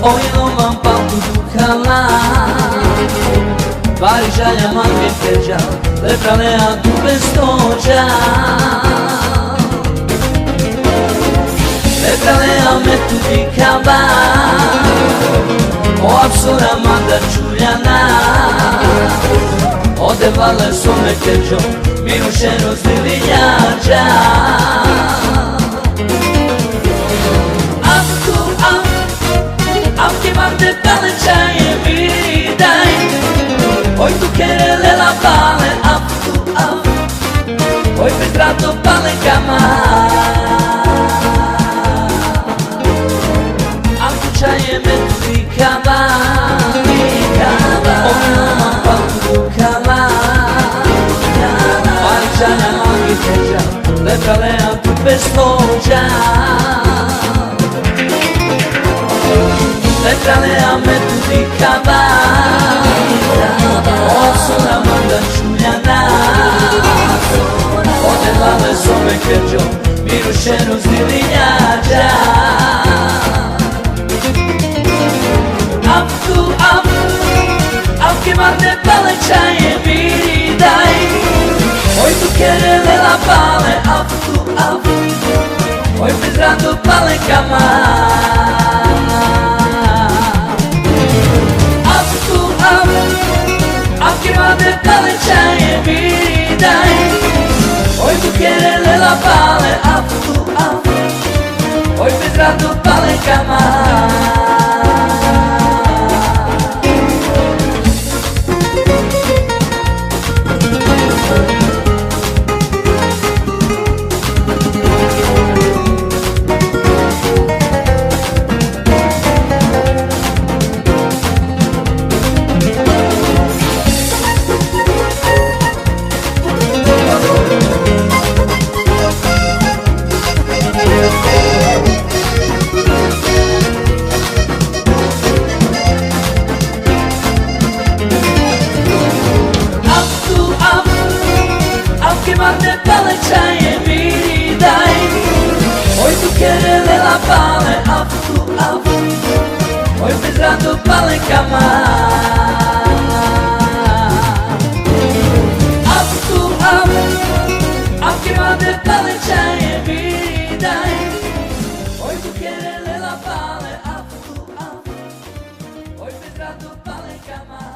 Oilovan palku duhala Varijaya mangi teja Lepralea tu bestoja Lepralea metu dikaba O apsura manda čuljana Odevale some keđo Mirušeno zlivinjađa Amke mande palećaje viridaj Oj tu kerele la pale Aftu af Oj petrato pale kama Amku čaje metu vikava Ominoma palku kama Palićanja mangi teđa Lepralea tu bestođa Lepralea metu dikava Osura manda čuljana Odevale some keđo Mirušeno zlivinjađa Aftu af Avke mande palećaje viridaj Oj tu kerele la pale Aftu af Oj bez rado pale kama Amke mande palećaje viridaj Oj tu kerele la pale Aftu af Oj bez rado pale kama Mande palećaje viridaj Oj tu kerele la pale Aftu af Oj bez rado pale kama Aftu af Amke mande palećaje viridaj Oj tu kerele la pale Aftu af Oj bez rado pale kama